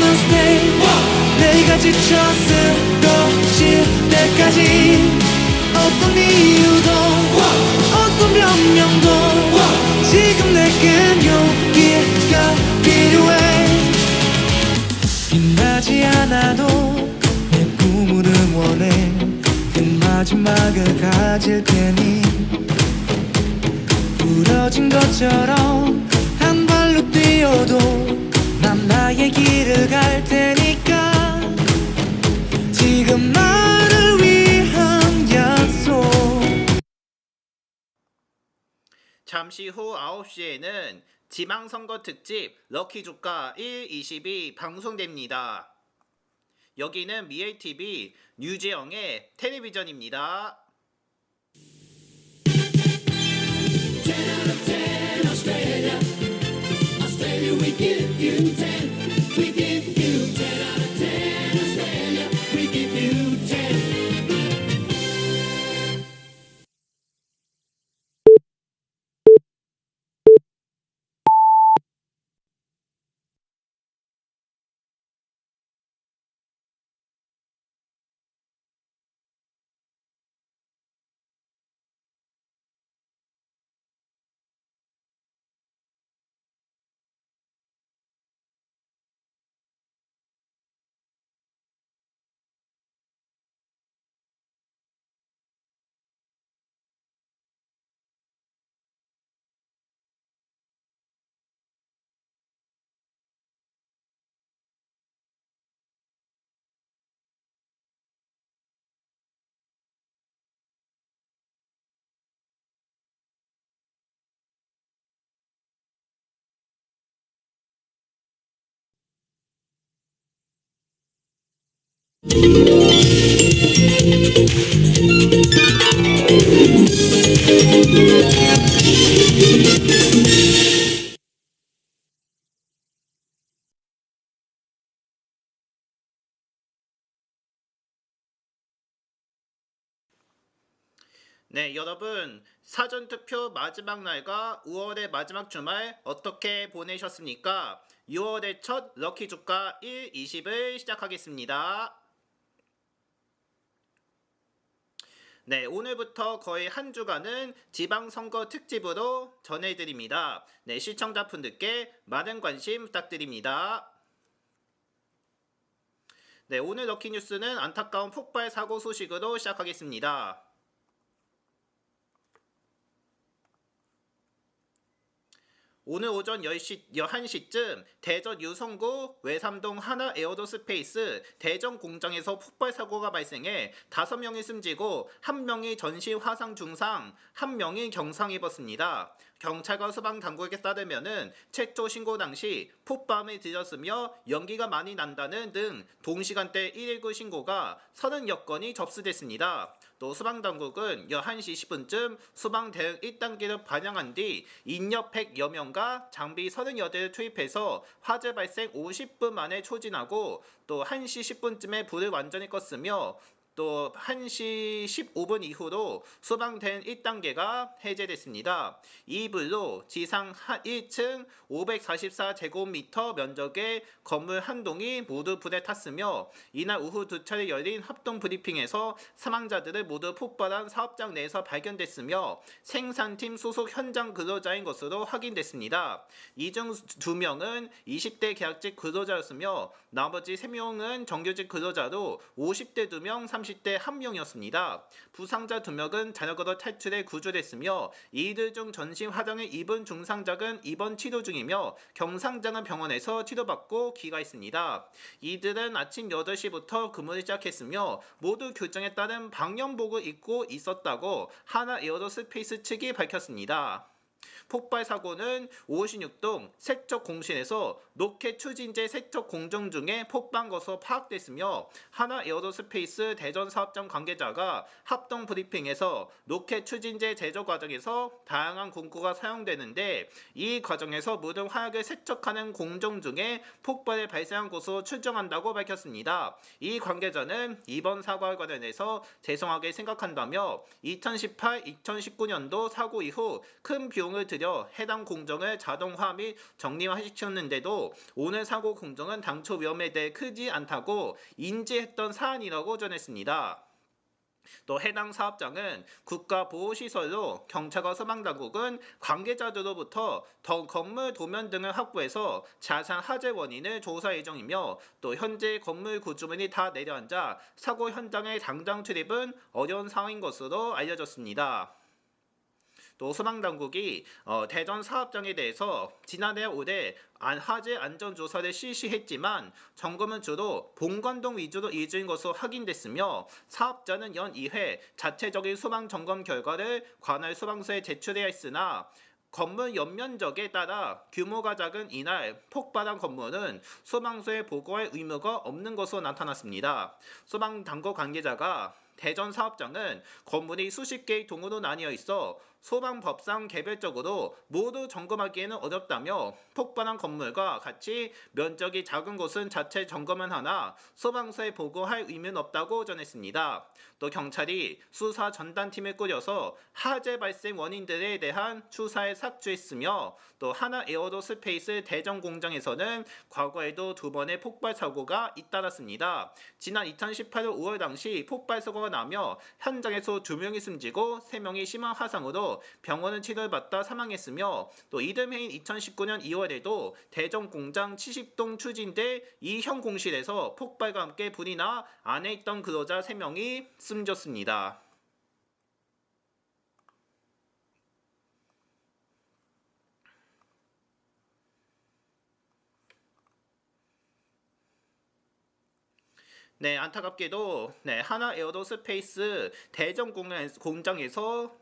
must stay. 내가 지쳐 쓰러질 때까지 어떤 이유도 어떤 변명도 지금 내겐 용기가 필요해. 빛나지 않아도 내 꿈을 응원해. 그 마지막을 가질 테니 부러진 것처럼 한 발로 뛰어도 난 나의 길을 갈 테니까. 지금 나를 위한 약속. 잠시 후 9시에는 지방선거 특집 럭키조카 1, 22 방송됩니다. 여기는 미엘TV 류재영의 텔레비전입니다. 네, 여러분 사전투표 마지막 날과 5월의 마지막 주말 어떻게 보내셨습니까? 6월의 첫 럭키조카 1, 20을 시작하겠습니다. 네, 오늘부터 거의 한 주간은 지방선거 특집으로 전해드립니다. 네, 시청자분들께 많은 관심 부탁드립니다. 네, 오늘 럭키뉴스는 안타까운 폭발 사고 소식으로 시작하겠습니다. 오늘 오전 11시쯤 대전 유성구 외삼동 하나 에어로스페이스 대전 공장에서 폭발 사고가 발생해 5명이 숨지고 1명이 전신 화상 중상, 1명이 경상 입었습니다. 경찰과 소방당국에 따르면은 최초 신고 당시 폭발음이 들렸으며 연기가 많이 난다는 등 동시간대 119 신고가 30여 건이 접수됐습니다. 또 소방당국은 11시 10분쯤 소방 대응 1단계를 반영한 뒤 인력 100여 명과 장비 38대를 투입해서 화재 발생 50분 만에 초진하고 또 1시 10분쯤에 불을 완전히 껐으며 또 1시 15분 이후로 소방대응 1단계가 해제됐습니다. 이 불로 지상 1층 544제곱미터 면적의 건물 한 동이 모두 불에 탔으며 이날 오후 2차례 열린 합동 브리핑에서 사망자들을 모두 폭발한 사업장 내에서 발견됐으며 생산팀 소속 현장 근로자인 것으로 확인됐습니다. 이 중 2명은 20대 계약직 근로자였으며 나머지 3명은 정규직 근로자로 50대 2명, 30대 1명이었습니다. 부상자 2명은 자력으로 탈출해 구조됐으며 이들 중 전신 화상을 입은 중상자는 입원 치료 중이며 경상자는 병원에서 치료받고 귀가했습니다. 이들은 아침 8시부터 근무를 시작했으며 모두 규정에 따른 방역복을 입고 있었다고 하나 에어로스페이스 측이 밝혔습니다. 폭발 사고는 56동 세척공실에서 로켓 추진제 세척 공정 중에 폭발한 것으로 파악됐으며 하나 에어로스페이스 대전 사업장 관계자가 합동 브리핑에서 로켓 추진제 제조 과정에서 다양한 공구가 사용되는데 이 과정에서 묻은 화약을 세척하는 공정 중에 폭발이 발생한 것으로 추정한다고 밝혔습니다. 이 관계자는 이번 사고와 관련해서 죄송하게 생각한다며 2018-2019년도 사고 이후 큰 비용을 비용을 들여 해당 공정을 자동화 및 정리화시켰는데도 오늘 사고 공정은 당초 위험에 대해 크지 않다고 인지했던 사안이라고 전했습니다. 또 해당 사업장은 국가보호시설로 경찰과 소방당국은 관계자들로부터 더 건물 도면 등을 확보해서 자세한 화재 원인을 조사 예정이며 또 현재 건물 구조물이 다 내려앉아 사고 현장의 당장 출입은 어려운 상황인 것으로 알려졌습니다. 또 소방당국이 대전 사업장에 대해서 지난해 올해 화재 안전조사를 실시했지만 점검은 주로 본관동 위주로 이루어진 것으로 확인됐으며 사업자는 연 2회 자체적인 소방 점검 결과를 관할 소방서에 제출해야 했으나 건물 연면적에 따라 규모가 작은 이날 폭발한 건물은 소방서에 보고할 의무가 없는 것으로 나타났습니다. 소방당국 관계자가 대전 사업장은 건물이 수십 개의 동으로 나뉘어 있어 소방법상 개별적으로 모두 점검하기에는 어렵다며 폭발한 건물과 같이 면적이 작은 곳은 자체 점검은 하나 소방서에 보고할 의무는 없다고 전했습니다. 또 경찰이 수사 전담팀을 꾸려서 화재 발생 원인들에 대한 추사에 삭주했으며 또 하나 에어로스페이스 대전 공장에서는 과거에도 2번의 폭발 사고가 잇따랐습니다. 지난 2018년 5월 당시 폭발 사고가 나며 현장에서 2명이 숨지고 3명이 심한 화상으로 병원은 치료를 받다 사망했으며 또 이듬해인 2019년 2월에도 대전 공장 70동 추진대 2형 공실에서 폭발과 함께 불이 나 안에 있던 근로자 3명이 숨졌습니다. 네, 안타깝게도 하나 에어로스페이스 대전 공장에서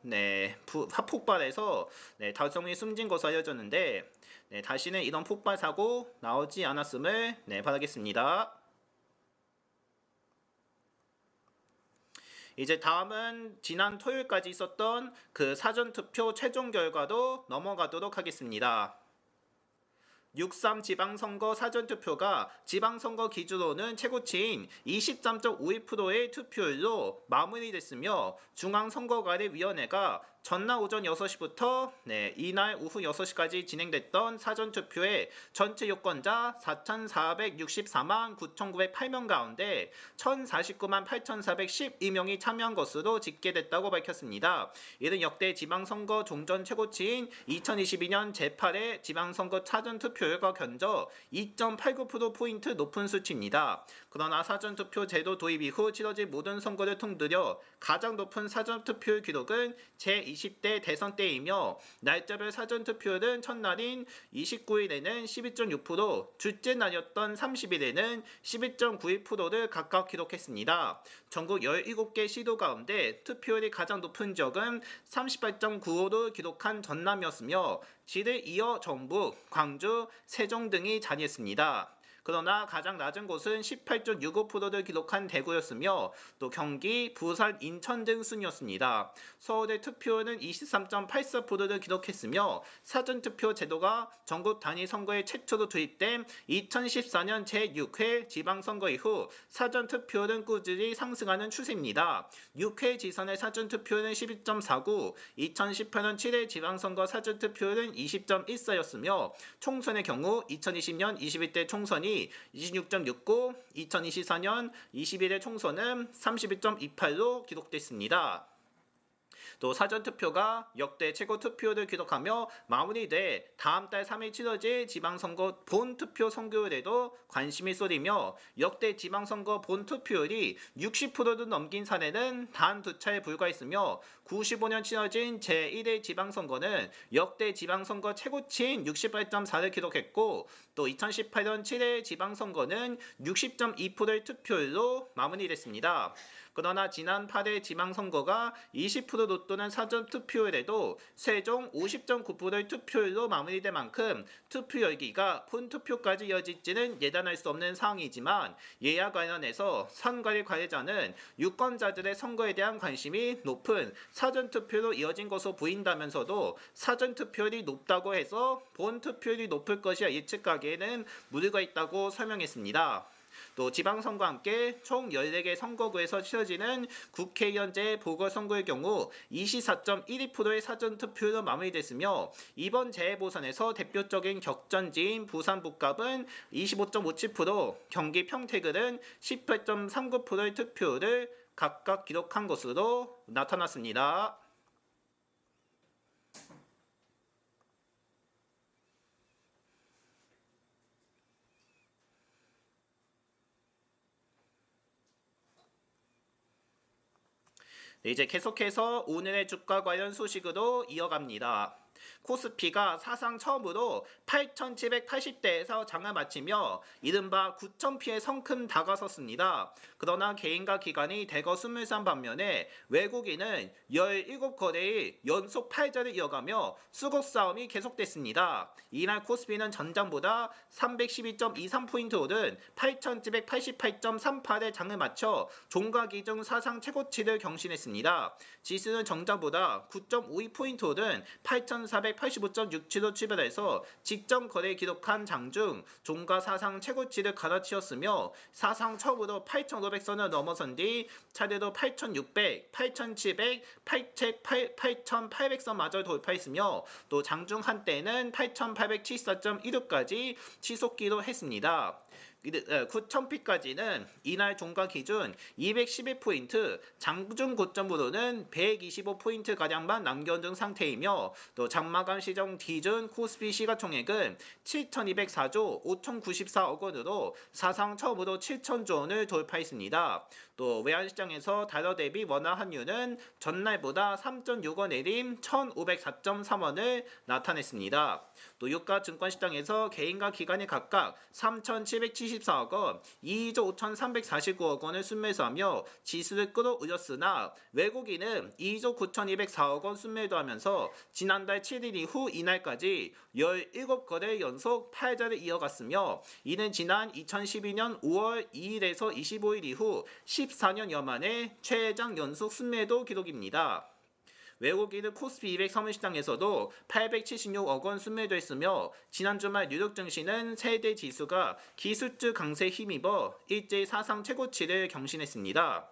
폭발해서 5명이 숨진 것으로 알려졌는데 다시는 이런 폭발 사고 나오지 않았음을 바라겠습니다. 이제 다음은 지난 토요일까지 있었던 그 사전투표 최종 결과도 넘어가도록 하겠습니다. 6.3 지방선거 사전투표가 지방선거 기준으로는 최고치인 23.52%의 투표율로 마무리됐으며 중앙선거관리위원회가 전날 오전 6시부터 이날 오후 6시까지 진행됐던 사전투표에 전체 유권자 4,464만 9,908명 가운데 1,049만 8,412명이 참여한 것으로 집계됐다고 밝혔습니다. 이는 역대 지방선거 종전 최고치인 2022년 제8회 지방선거 사전투표율과 견저 2.89%포인트 높은 수치입니다. 그러나 사전투표 제도 도입 이후 치러진 모든 선거를 통틀어 가장 높은 사전투표율 기록은 제20대 대선 때이며 날짜별 사전투표율은 첫날인 29일에는 12.6%, 둘째 날이었던 30일에는 12.92%를 각각 기록했습니다. 전국 17개 시도 가운데 투표율이 가장 높은 지역은 38.95를 기록한 전남이었으며 지를 이어 전북, 광주, 세종 등이 자리했습니다. 그러나 가장 낮은 곳은 18.65%를 기록한 대구였으며 또 경기, 부산, 인천 등 순이었습니다. 서울의 투표율은 23.84%를 기록했으며 사전투표 제도가 전국 단위 선거에 최초로 도입된 2014년 제6회 지방선거 이후 사전투표율은 꾸준히 상승하는 추세입니다. 6회 지선의 사전투표율은 12.49, 2018년 7회 지방선거 사전투표율은 20.14였으며 총선의 경우 2020년 21대 총선이 26.69, 2024년 21회 총선은 31.28로 기록됐습니다. 또 사전투표가 역대 최고 투표율을 기록하며 마무리돼 다음 달 3일 치러질 지방선거 본투표 선거율에도 관심이 쏠리며 역대 지방선거 본투표율이 60%를 넘긴 사례는 단 2차에 불과했으며 95년 치러진 제1회 지방선거는 역대 지방선거 최고치인 68.4를 기록했고 또 2018년 7회 지방선거는 60.2%의 투표율로 마무리됐습니다. 그러나 지난 8회 지방선거가 20% 높도는 사전투표율에도 최종 50.9%의 투표율로 마무리된 만큼 투표 열기가 본투표까지 이어질지는 예단할 수 없는 상황이지만 이와 관련해서 선관위 관리자는 유권자들의 선거에 대한 관심이 높은 사전투표로 이어진 것으로 보인다면서도 사전투표율이 높다고 해서 본투표율이 높을 것이라 예측하기에는 무리가 있다고 설명했습니다. 또 지방선거와 함께 총 14개 선거구에서 치러지는 국회의원제 보궐선거의 경우 24.12%의 사전투표로 마무리됐으며 이번 재보선에서 대표적인 격전지인 부산 북갑은 25.57%, 경기 평택은 18.39%의 투표를 각각 기록한 것으로 나타났습니다. 네, 이제 계속해서 오늘의 주가 관련 소식으로 이어갑니다. 코스피가 사상 처음으로 8,780대에서 장을 마치며 이른바 9,000피의 성큼 다가섰습니다. 그러나 개인과 기관이 대거 숨을 산 반면에 외국인은 17거래일 연속 팔자를 이어가며 수급 싸움이 계속됐습니다. 이날 코스피는 전장보다 312.23포인트 오른 8,788.38의 장을 마쳐 종가 기준 사상 최고치를 경신했습니다. 지수는 정장보다 9.52포인트 오른 8,485.67로 출발해서 직전 거래 기록한 장중 종가 사상 최고치를 갈아치웠으며 사상 처음으로 8,500선을 넘어선 뒤 차례로 8,600, 8,700, 8,800선마저 돌파했으며 또 장중 한때는 8,874.16까지 치솟기도 했습니다. 9,000피까지는 이날 종가 기준 211포인트, 장중 고점으로는 125포인트가량만 남겨둔 상태이며 또 장마감 시정 기준 코스피 시가총액은 7,204조 5,094억 원으로 사상 처음으로 7,000조 원을 돌파했습니다. 또 외환시장에서 달러 대비 원화 환율은 전날보다 3.6원 내림 1,504.3원을 나타냈습니다. 또 유가 증권시장에서 개인과 기관이 각각 3,774억 원, 2조 5,349억 원을 순매수하며 지수를 끌어올렸으나 외국인은 2조 9,204억 원 순매도하면서 지난달 7일 이후 이날까지 17거래 연속 팔자를 이어갔으며 이는 지난 2012년 5월 2일에서 25일 이후 14년여 만에 최장 연속 순매도 기록입니다. 외국인은 코스피 200 사무시장에서도 876억 원 순매도했으며 지난 주말 뉴욕 증시는 세대 지수가 기술주 강세에 힘입어 일제히 사상 최고치를 경신했습니다.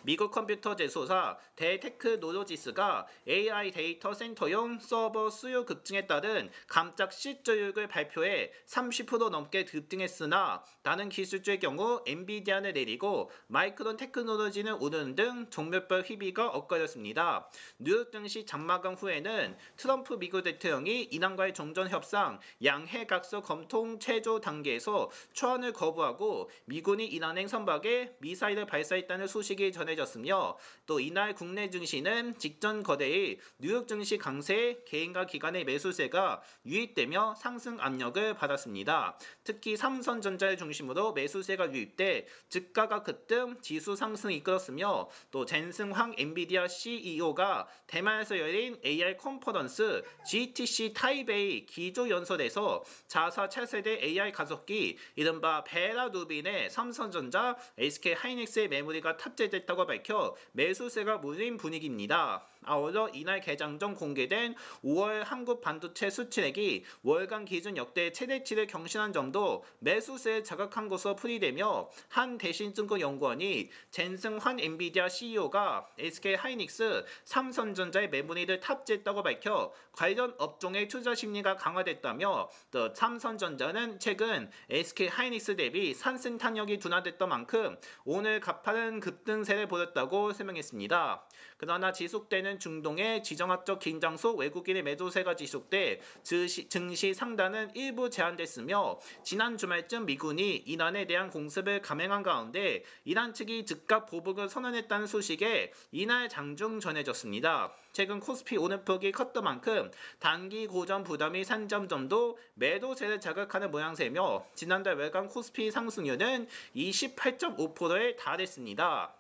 미국 컴퓨터 제조사 대테크노로지스가 AI 데이터 센터용 서버 수요 급증에 따른 감작 실적을 발표해 30% 넘게 급등했으나 다른 기술주의 경우 엔비디아는 내리고 마이크론 테크놀로지는 오르는 등 종목별 희비가 엇갈렸습니다. 뉴욕 증시 장마감 후에는 트럼프 미국 대통령이 이란과의 종전 협상 양해 각서 검토 최종 단계에서 초안을 거부하고 미군이 이란행 선박에 미사일을 발사했다는 소식이 전해졌으며 또 이날 국내 증시는 직전 거래일 뉴욕 증시 강세에 개인과 기관의 매수세가 유입되며 상승 압력을 받았습니다. 특히 삼성전자를 중심으로 매수세가 유입돼 주가가 급등 지수 상승을 이끌었으며 또 젠슨 황 엔비디아 CEO가 대만에서 열린 AI 컨퍼런스 GTC 타이베이 기조연설에서 자사 차세대 AI 가속기 이른바 베라 루빈의 삼성전자, SK 하이닉스의 메모리가 탑재됐다고 밝혀 매수세가 몰린 분위기입니다. 아울러 이날 개장 전 공개된 5월 한국 반도체 수출액이 월간 기준 역대 최대치를 경신한 점도 매수세에 자극한 것으로 풀이되며 한 대신증권연구원이 젠슨 환 엔비디아 CEO가 SK 하이닉스, 삼성전자의 메모리를 탑재했다고 밝혀 관련 업종의 투자 심리가 강화됐다며 또 삼성전자는 최근 SK 하이닉스 대비 상승 탄력이 둔화됐던 만큼 오늘 가파른 급등세를 보였다고 설명했습니다. 그러나 지속되는 중동의 지정학적 긴장 속 외국인의 매도세가 지속돼 증시 상단은 일부 제한됐으며 지난 주말쯤 미군이 이란에 대한 공습을 감행한 가운데 이란 측이 즉각 보복을 선언했다는 소식에 이날 장중 전해졌습니다. 최근 코스피 오름폭이 컸던 만큼 단기 고점 부담이 산점점도 매도세를 자극하는 모양새며 지난달 월간 코스피 상승률은 28.5%에 달했습니다.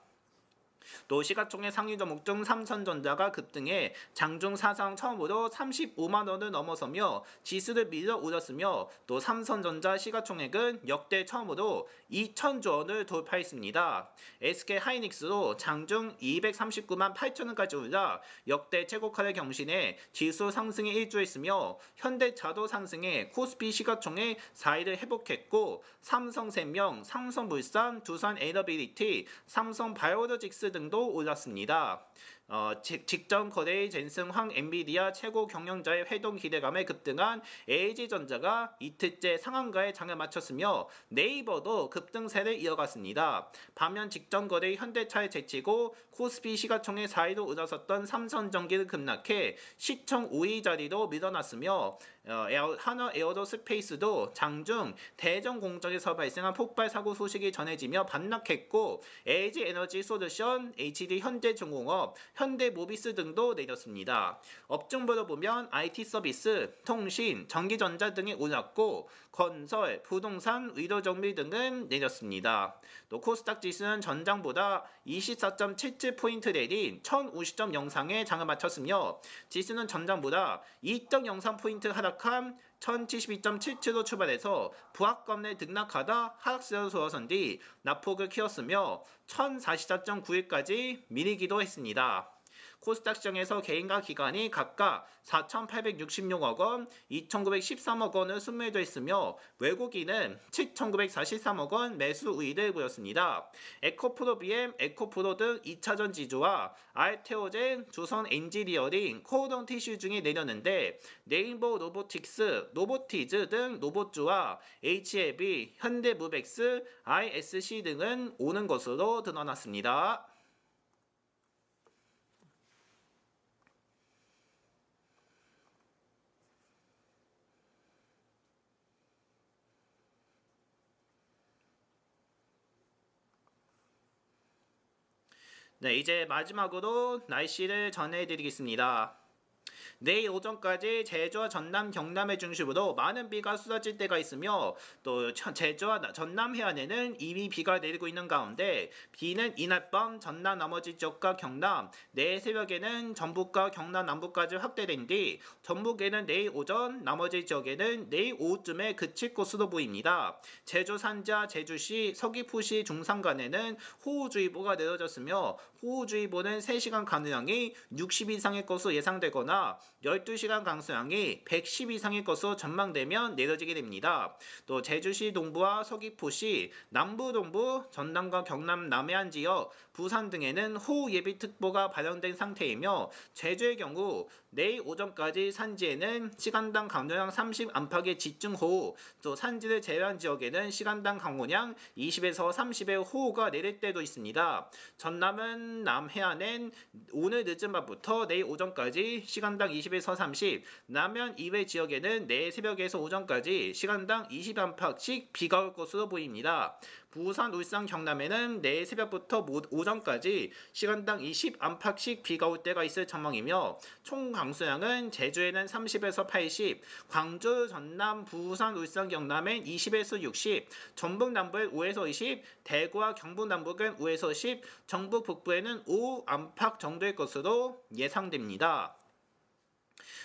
또 시가총액 상위 종목 중 삼성전자가 급등해 장중 사상 처음으로 35만 원을 넘어서며 지수를 밀어 올렸으며 또 삼성전자 시가총액은 역대 처음으로 2천조 원을 돌파했습니다. SK하이닉스도 장중 239만 8천 원까지 올라 역대 최고가를 경신해 지수 상승에 일조했으며 현대차도 상승해 코스피 시가총액 4위를 회복했고 삼성생명, 삼성물산, 두산에너비리티, 삼성바이오로직스 등도 올랐습니다. 직전 거래 젠슨 황 엔비디아 최고 경영자의 회동 기대감에 급등한 LG전자가 이틀째 상한가에 장을 마쳤으며 네이버도 급등세를 이어갔습니다. 반면 직전 거래 현대차에 제치고 코스피 시가총액 4위로 올라섰던 삼성전기를 급락해 시총 5위 자리로 밀어났으며 한화 에어로스페이스도 장중 대전 공장에서 발생한 폭발 사고 소식이 전해지며 반락했고 LG에너지솔루션, HD현대중공업, 현대모비스 등도 내렸습니다. 업종별로 보면 IT 서비스, 통신, 전기전자 등이 올랐고 건설, 부동산, 의료정비 등은 내렸습니다. 또 코스닥 지수는 전장보다 24.77포인트 내린 1050점 영상에 장을 마쳤으며 지수는 전장보다 2.03포인트 하락한 1072.77로 출발해서 부합권 내 등락하다 하락세로 돌아선 뒤 낙폭을 키웠으며 1044.91까지 밀리기도 했습니다. 코스닥 시장에서 개인과 기관이 각각 4,866억 원, 2,913억 원을 순매도했으며 외국인은 7,943억 원 매수 우위를 보였습니다. 에코프로 BM, 에코프로 등 2차전 지주와 알테오젠, 주성 엔지니어링, 코오동 티슈 중에 내렸는데 네임버 로보틱스, 로보티즈 등 로봇주와 HLB, 현대무벡스, ISC 등은 오는 것으로 드러났습니다. 네, 이제 마지막으로 날씨를 전해드리겠습니다. 내일 오전까지 제주와 전남, 경남의 중심으로 많은 비가 쏟아질 때가 있으며 또 제주와 전남 해안에는 이미 비가 내리고 있는 가운데 비는 이날 밤 전남 나머지 지역과 경남, 내일 새벽에는 전북과 경남 남부까지 확대된 뒤 전북에는 내일 오전, 나머지 지역에는 내일 오후쯤에 그칠 것으로 보입니다. 제주 산지와 제주시, 서귀포시 중산간에는 호우주의보가 내려졌으며 호우주의보는 3시간 강수량이 60 이상의 것으로 예상되거나 12시간 강수량이 110 이상의 것으로 전망되면 내려지게 됩니다. 또 제주시 동부와 서귀포시, 남부 동부, 전남과 경남 남해안 지역, 부산 등에는 호우 예비특보가 발령된 상태이며 제주의 경우 내일 오전까지 산지에는 시간당 강수량 30 안팎의 집중호우, 또 산지를 제외한 지역에는 시간당 강우량 20에서 30의 호우가 내릴 때도 있습니다. 전남은 남해안엔 오늘 늦은 밤부터 내일 오전까지 시간당 20에서 30, 남해안 이외 지역에는 내일 새벽에서 오전까지 시간당 20 안팎씩 비가 올 것으로 보입니다. 부산, 울산, 경남에는 내일 새벽부터 오전까지 시간당 20 안팎씩 비가 올 때가 있을 전망이며 총 강수량은 제주에는 30에서 80, 광주, 전남, 부산, 울산, 경남엔 20에서 60, 전북 남부엔 5에서 20, 대구와 경북 남북은 5에서 10, 전북 북부에는 5 안팎 정도의 것으로 예상됩니다.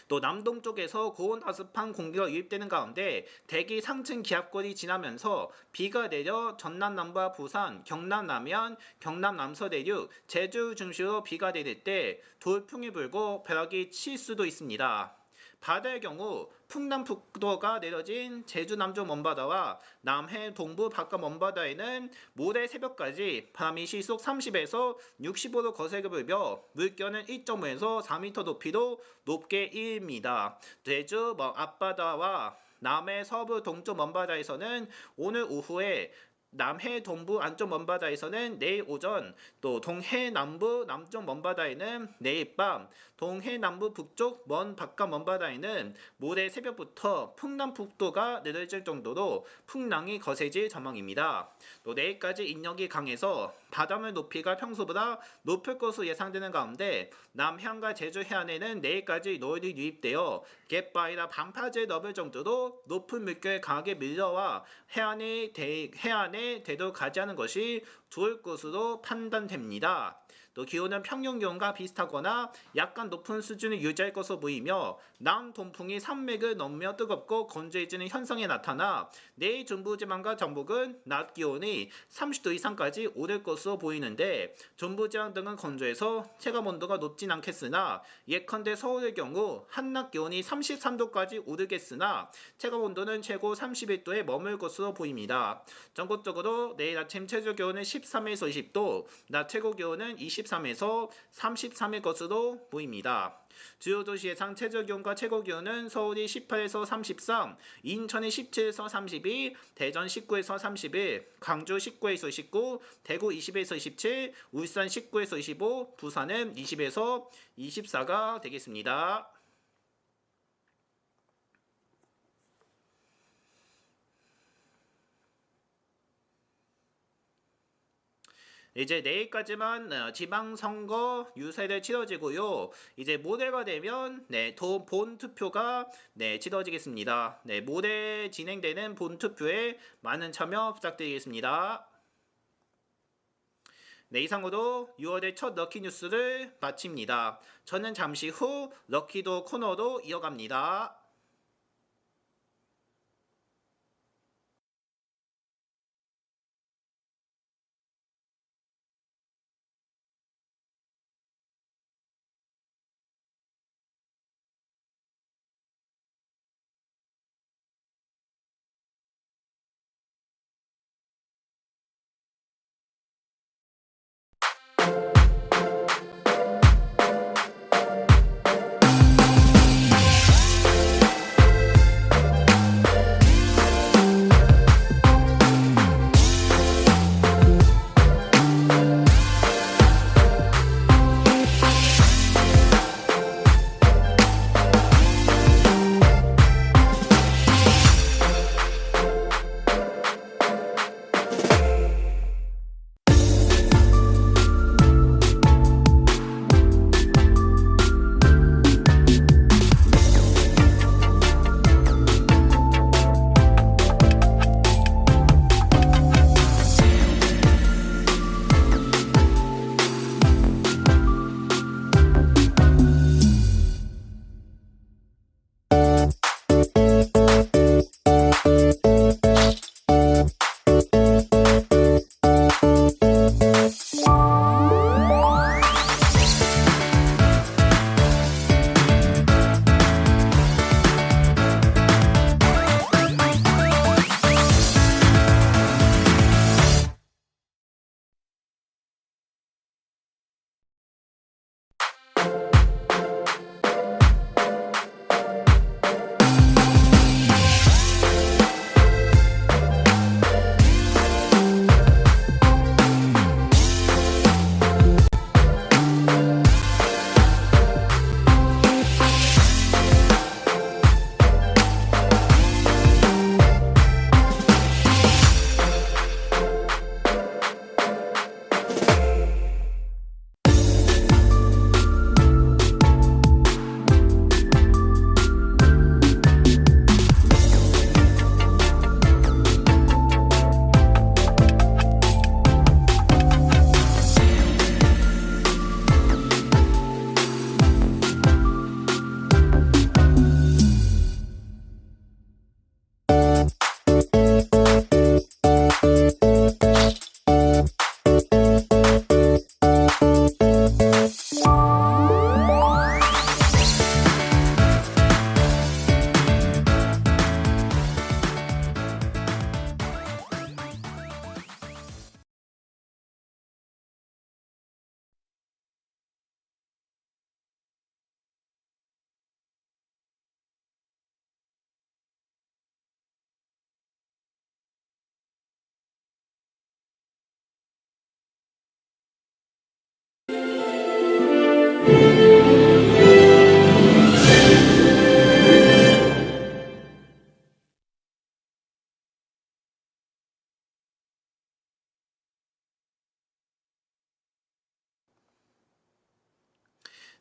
또 남동쪽에서 고온다습한 공기가 유입되는 가운데 대기 상층 기압골이 지나면서 비가 내려 전남 남부와 부산, 경남 남해안, 경남 남서 내륙, 제주 중심으로 비가 내릴 때 돌풍이 불고 벼락이 칠 수도 있습니다. 바다의 경우 풍남북도가 내려진 제주 남쪽 먼바다와 남해 동부 바깥 먼바다에는 모레 새벽까지 바람이 시속 30에서 65로 거세게 불며 물결은 1.5에서 4m 높이로 높게 일입니다. 제주 앞바다와 남해 서부 동쪽 먼바다에서는 오늘 오후에 남해 동부 안쪽 먼바다에서는 내일 오전, 또 동해 남부 남쪽 먼바다에는 내일 밤, 동해 남부 북쪽 먼 바깥 먼바다에는 모레 새벽부터 풍남북도가 내려질 정도로 풍랑이 거세질 전망입니다. 또 내일까지 인력이 강해서 바닷물 높이가 평소보다 높을 것으로 예상되는 가운데 남해안과 제주 해안에는 내일까지 노을이 유입되어 갯바위나 반파지에 넘을 정도로 높은 물결이 강하게 밀려와 해안에 되도록하지 않은 것이 좋을 것으로 판단됩니다. 또 기온은 평년 기온과 비슷하거나 약간 높은 수준을 유지할 것으로 보이며 남동풍이 산맥을 넘으며 뜨겁고 건조해지는 현상이 나타나 내일 중부지방과 전북은 낮 기온이 30도 이상까지 오를 것으로 보이는데 중부지방 등은 건조해서 체감온도가 높진 않겠으나 예컨대 서울의 경우 한낮 기온이 33도까지 오르겠으나 체감온도는 최고 31도에 머물 것으로 보입니다. 전국적으로 내일 아침 최저 기온은 13에서 20도, 낮 최고 기온은 23에서 33일 것으로 보입니다. 주요 도시 예상 최저 기온과 최고 기온은 서울이 18에서 33, 인천이 17에서 32, 대전 19에서 31, 광주 19에서 19, 대구 20에서 27, 울산 19에서 25, 부산은 20에서 24가 되겠습니다. 이제 내일까지만 지방선거 유세를 치러지고요. 이제 모레가 되면 본 투표가 치러지겠습니다. 모레 진행되는 본 투표에 많은 참여 부탁드리겠습니다. 이상으로 6월의 첫 럭키 뉴스를 마칩니다. 저는 잠시 후 럭키도 코너로 이어갑니다.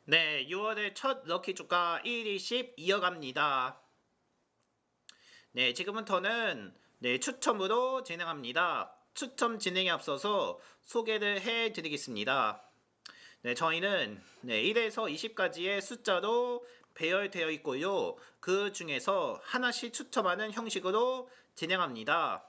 네, 6월의 첫 럭키 주가 1, 20 이어갑니다. 네, 지금부터는 추첨으로 진행합니다. 추첨 진행에 앞서서 소개를 해드리겠습니다. 저희는 1에서 20까지의 숫자로 배열되어 있고요. 그 중에서 하나씩 추첨하는 형식으로 진행합니다.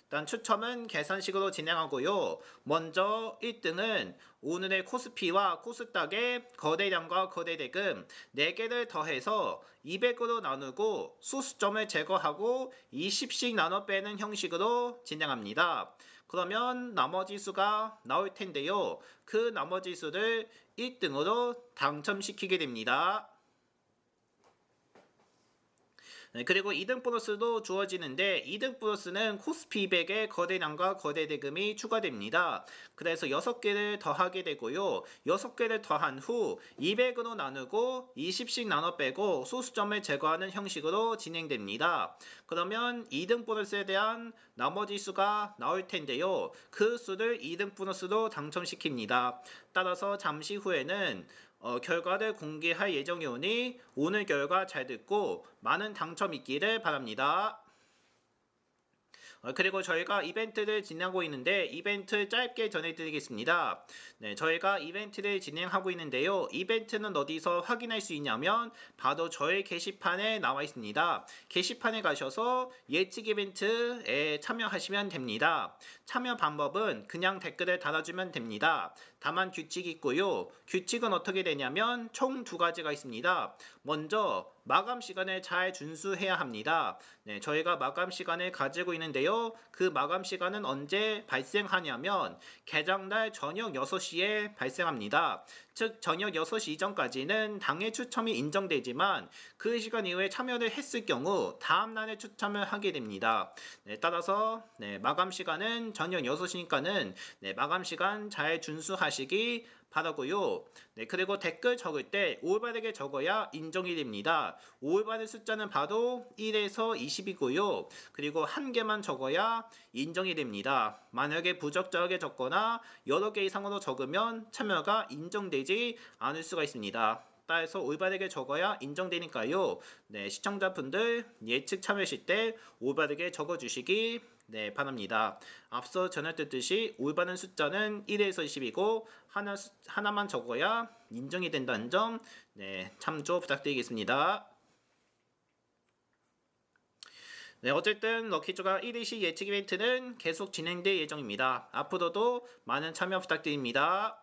일단 추첨은 계산식으로 진행하고요. 먼저 1등은 오늘의 코스피와 코스닥의 거래량과 거래대금 4개를 더해서 200으로 나누고 소수점을 제거하고 20씩 나눠 빼는 형식으로 진행합니다. 그러면 나머지 수가 나올 텐데요. 그 나머지 수를 1등으로 당첨시키게 됩니다. 그리고 2등 보너스도 주어지는데 2등 보너스는 코스피 200의 거래량과 거래대금이 추가됩니다. 그래서 6개를 더하게 되고요. 6개를 더한 후 200으로 나누고 20씩 나눠 빼고 소수점을 제거하는 형식으로 진행됩니다. 그러면 2등 보너스에 대한 나머지 수가 나올 텐데요. 그 수를 2등 보너스로 당첨시킵니다. 따라서 잠시 후에는 결과를 공개할 예정이오니 오늘 결과 잘 듣고 많은 당첨 있기를 바랍니다. 그리고 저희가 이벤트를 진행하고 있는데 이벤트 짧게 전해드리겠습니다. 저희가 이벤트를 진행하고 있는데요. 이벤트는 어디서 확인할 수 있냐면 바로 저희 게시판에 나와 있습니다. 게시판에 가셔서 예측 이벤트에 참여하시면 됩니다. 참여 방법은 그냥 댓글을 달아주면 됩니다. 다만 규칙이 있고요. 규칙은 어떻게 되냐면 총 2가지가 있습니다. 먼저 마감 시간을 잘 준수해야 합니다. 저희가 마감 시간을 가지고 있는데요. 그 마감 시간은 언제 발생하냐면 개장날 저녁 6시에 발생합니다. 즉 저녁 6시 이전까지는 당일 추첨이 인정되지만 그 시간 이후에 참여를 했을 경우 다음날에 추첨을 하게 됩니다. 따라서 마감 시간은 저녁 6시니까는 마감 시간 잘 준수하시기 바라고요. 그리고 댓글 적을 때 올바르게 적어야 인정이 됩니다. 올바른 숫자는 바로 1에서 20이고요. 그리고 한 개만 적어야 인정이 됩니다. 만약에 부적절하게 적거나 여러 개 이상으로 적으면 참여가 인정되지 않을 수가 있습니다. 따라서 올바르게 적어야 인정되니까요. 시청자분들 예측 참여하실 때 올바르게 적어주시기 바랍니다. 앞서 전해드렸듯이 올바른 숫자는 1에서 20이고 하나만 적어야 인정이 된다는 점 참조 부탁드리겠습니다. 어쨌든 럭키조가 1일시 예측 이벤트는 계속 진행될 예정입니다. 앞으로도 많은 참여 부탁드립니다.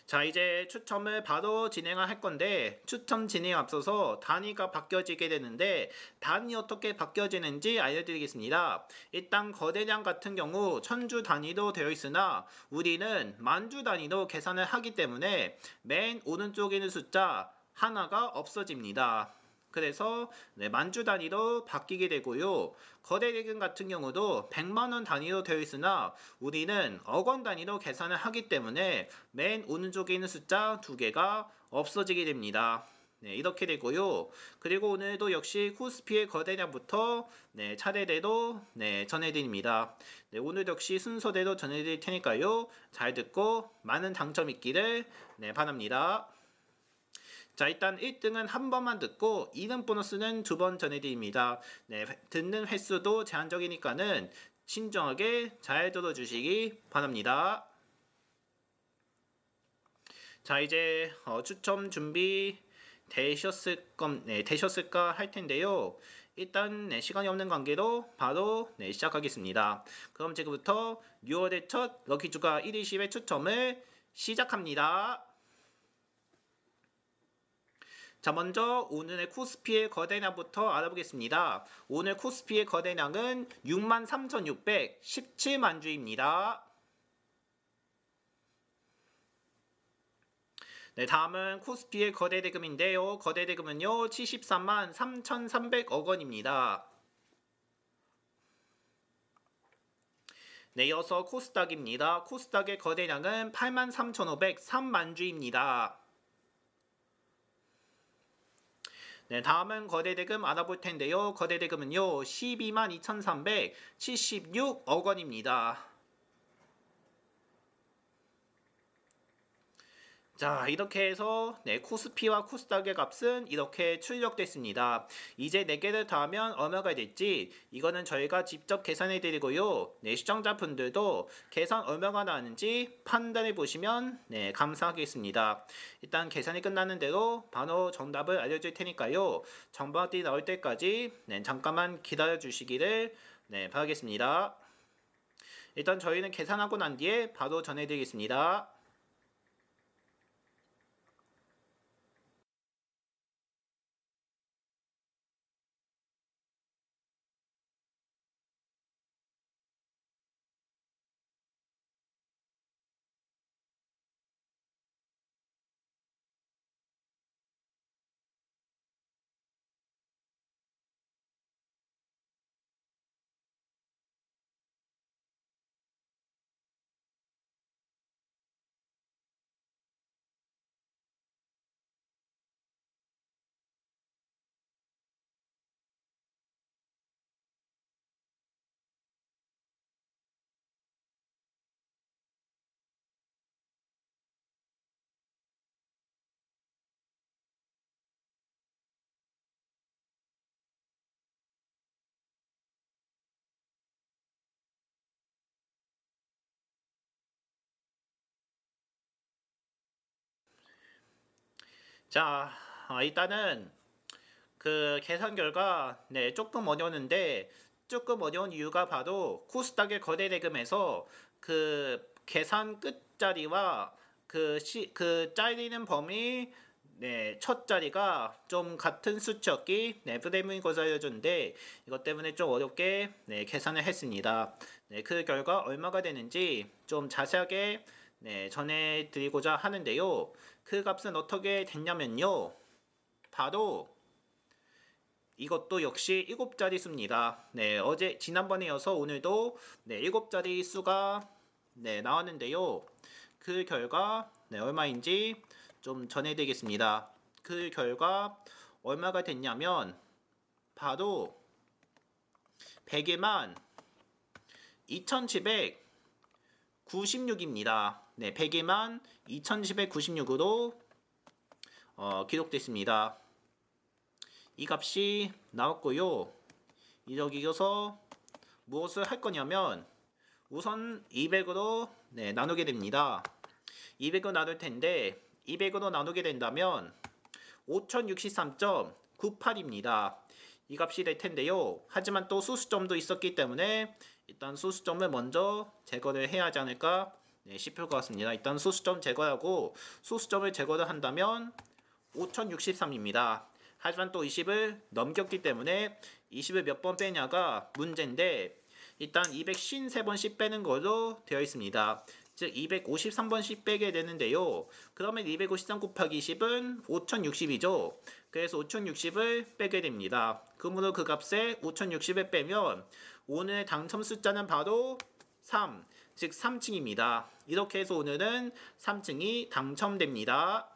자, 이제 추첨을 바로 진행할 건데 추첨 진행 앞서서 단위가 바뀌어지게 되는데 단위 어떻게 바뀌어지는지 알려드리겠습니다. 일단 거래량 같은 경우 천주 단위로 되어 있으나 우리는 만주 단위로 계산을 하기 때문에 맨 오른쪽에 있는 숫자 하나가 없어집니다. 그래서 만주 단위로 바뀌게 되고요. 거래대금 같은 경우도 100만원 단위로 되어 있으나 우리는 억원 단위로 계산을 하기 때문에 맨 오른쪽에 있는 숫자 2개가 없어지게 됩니다. 이렇게 되고요. 그리고 오늘도 역시 코스피의 거래량부터 차례대로 전해드립니다. 오늘 역시 순서대로 전해드릴 테니까요. 잘 듣고 많은 당첨 있기를 바랍니다. 자, 일단 1등은 한 번만 듣고 2등 보너스는 2번 전해드립니다. 듣는 횟수도 제한적이니까는 신중하게 잘 들어주시기 바랍니다. 자, 이제 추첨 준비 되셨을까 할 텐데요. 일단 시간이 없는 관계로 바로 시작하겠습니다. 그럼 지금부터 6월의 첫 럭키주가 1일시의 추첨을 시작합니다. 자, 먼저 오늘의 코스피의 거래량부터 알아보겠습니다. 오늘 코스피의 거래량은 63,617만 주입니다. 다음은 코스피의 거래대금인데요. 거래대금은요 73만 3,300억 원입니다. 이어서 코스닥입니다. 코스닥의 거래량은 83,503만 주입니다. 다음은 거래대금 알아볼 텐데요. 거래대금은요 12만 2,376억 원입니다. 자, 이렇게 해서 코스피와 코스닥의 값은 이렇게 출력됐습니다. 이제 4개를 더하면 얼마가 될지 이거는 저희가 직접 계산해 드리고요. 시청자분들도 계산 얼마가 나는지 판단해 보시면 감사하겠습니다. 일단 계산이 끝나는 대로 바로 정답을 알려줄 테니까요. 정답이 나올 때까지 잠깐만 기다려 주시기를 바라겠습니다. 일단 저희는 계산하고 난 뒤에 바로 전해드리겠습니다. 자, 일단은 그 계산 결과 조금 어려웠는데 조금 어려운 이유가 바로 코스닥의 거래 대금에서 그 계산 끝자리와 그 잘리는 범위 첫 자리가 좀 같은 수치였기 때문인 것을 알려줬는데 이것 때문에 좀 어렵게 계산을 했습니다. 그 결과 얼마가 되는지 좀 자세하게 전해드리고자 하는데요. 그 값은 어떻게 됐냐면요. 바로 이것도 역시 7자리 수입니다. 어제 지난번에 이어서 오늘도 7자리 수가 나왔는데요. 그 결과 얼마인지 좀 전해드리겠습니다. 그 결과 얼마가 됐냐면 바로 100에만 2796입니다. 100에만 2796으로 기록됐습니다. 이 값이 나왔고요. 여기서 무엇을 할 거냐면 우선 200으로 나누게 됩니다. 200으로 나눌 텐데 200으로 나누게 된다면 5063.98입니다. 이 값이 될 텐데요. 하지만 또 소수점도 있었기 때문에 일단 소수점을 먼저 제거를 해야 하지 않을까 싶을 것 같습니다. 일단 소수점 제거하고 소수점을 제거를 한다면 5063입니다. 하지만 또 20을 넘겼기 때문에 20을 몇 번 빼냐가 문제인데 일단 253번씩 빼는 걸로 되어 있습니다. 즉 253번씩 빼게 되는데요. 그러면 253 곱하기 20은 5060이죠. 그래서 5060을 빼게 됩니다. 그러므로 그 값에 5060을 빼면 오늘의 당첨 숫자는 바로 3, 즉 3층입니다. 이렇게 해서 오늘은 3층이 당첨됩니다.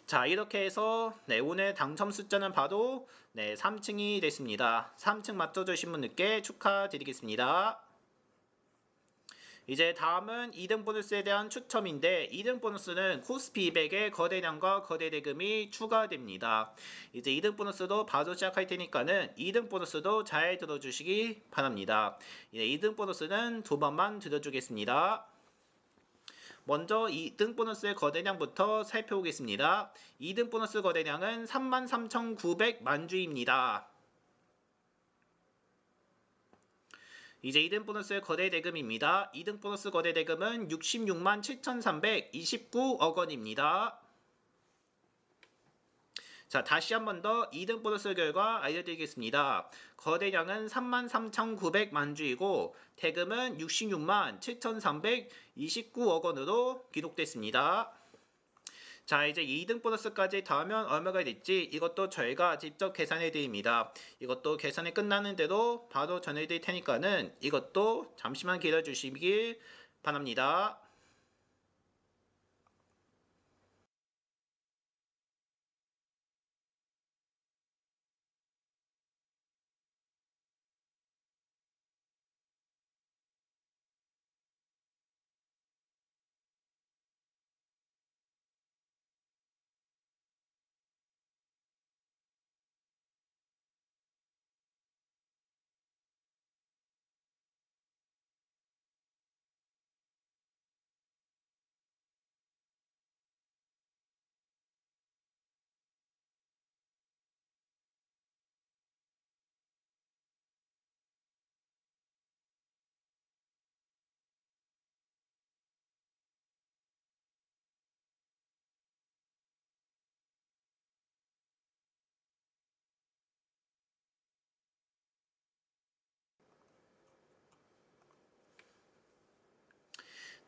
자, 이렇게 해서 오늘 당첨 숫자는 바로 3층이 됐습니다. 3층 맞춰주신 분들께 축하드리겠습니다. 이제 다음은 2등 보너스에 대한 추첨인데 2등 보너스는 코스피 200의 거래량과 거래 대금이 추가됩니다. 이제 2등 보너스도 바로 시작할 테니까는 2등 보너스도 잘 들어주시기 바랍니다. 2등 보너스는 두 번만 들어주겠습니다. 먼저 2등 보너스의 거래량부터 살펴보겠습니다. 2등 보너스 거래량은 33,900만 주입니다. 이제 2등 보너스 거래 대금입니다. 2등 보너스 거래 대금은 66만 7,329억 원입니다. 자, 다시 한 번 더 2등 보너스 결과 알려드리겠습니다. 거래량은 33,900만 주이고 대금은 66만 7,329억 원으로 기록됐습니다. 자, 이제 2등 보너스까지 더하면 얼마가 될지 이것도 저희가 직접 계산해 드립니다. 이것도 계산이 끝나는 대로 바로 전해 드릴 테니까는 이것도 잠시만 기다려 주시길 바랍니다.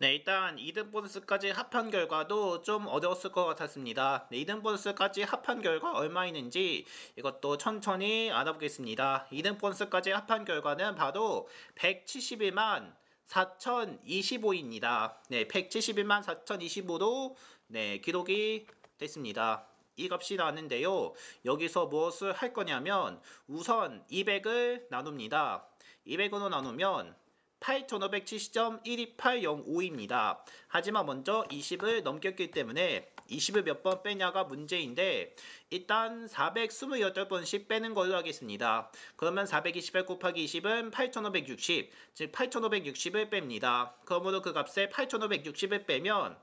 네, 일단 2등 보너스까지 합한 결과도 좀 어려웠을 것 같았습니다. 네, 2등 보너스까지 합한 결과 얼마 있는지 이것도 천천히 알아보겠습니다. 2등 보너스까지 합한 결과는 바로 171만 4,025입니다. 네, 171만 4,025로 네, 기록이 됐습니다. 이 값이 나왔는데요. 여기서 무엇을 할 거냐면 우선 200을 나눕니다. 200으로 나누면 8570.12805입니다. 하지만 먼저 20을 넘겼기 때문에 20을 몇 번 빼냐가 문제인데 일단 428번씩 빼는 걸로 하겠습니다. 그러면 428 곱하기 20은 8560, 즉 8560을 뺍니다. 그러므로 그 값에 8560을 빼면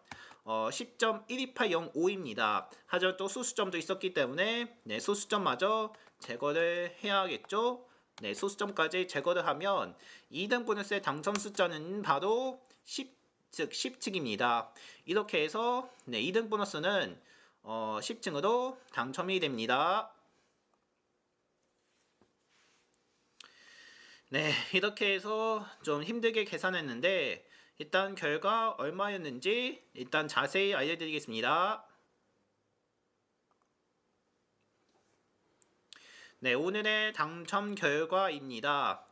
10.12805입니다. 하지만 또 소수점도 있었기 때문에 네, 소수점마저 제거를 해야겠죠. 네, 소수점까지 제거를 하면 2등 보너스의 당첨 숫자는 바로 10, 즉 10층입니다. 이렇게 해서 네, 2등 보너스는 10층으로 당첨이 됩니다. 네, 이렇게 해서 좀 힘들게 계산했는데 일단 결과 얼마였는지 일단 자세히 알려드리겠습니다. 네, 오늘의 당첨 결과입니다.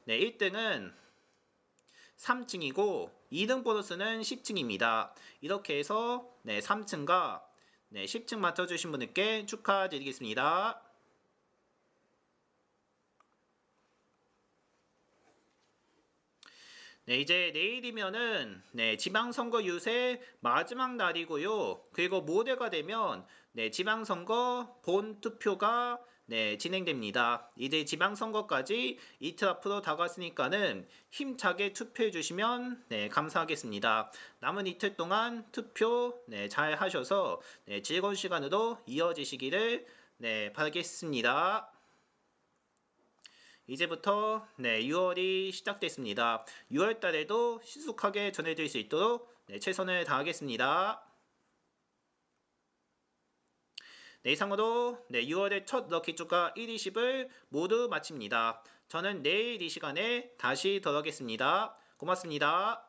네, 1등은 3층이고 2등 보너스는 10층입니다. 이렇게 해서 네, 3층과 네, 10층 맞춰주신 분들께 축하드리겠습니다. 네, 이제 내일이면은 네, 지방선거 유세 마지막 날이고요. 그리고 모레가 되면 네, 지방선거 본 투표가 네, 진행됩니다. 이제 지방선거까지 이틀 앞으로 다가왔으니까는 힘차게 투표해 주시면 네, 감사하겠습니다. 남은 이틀 동안 투표 네, 잘 하셔서 네, 즐거운 시간으로 이어지시기를 네, 바라겠습니다. 이제부터 네, 6월이 시작됐습니다. 6월 달에도 신속하게 전해드릴 수 있도록 네, 최선을 다하겠습니다. 네, 이상으로 네, 6월의 첫 럭키주가 120을 모두 마칩니다. 저는 내일 이 시간에 다시 돌아오겠습니다. 고맙습니다.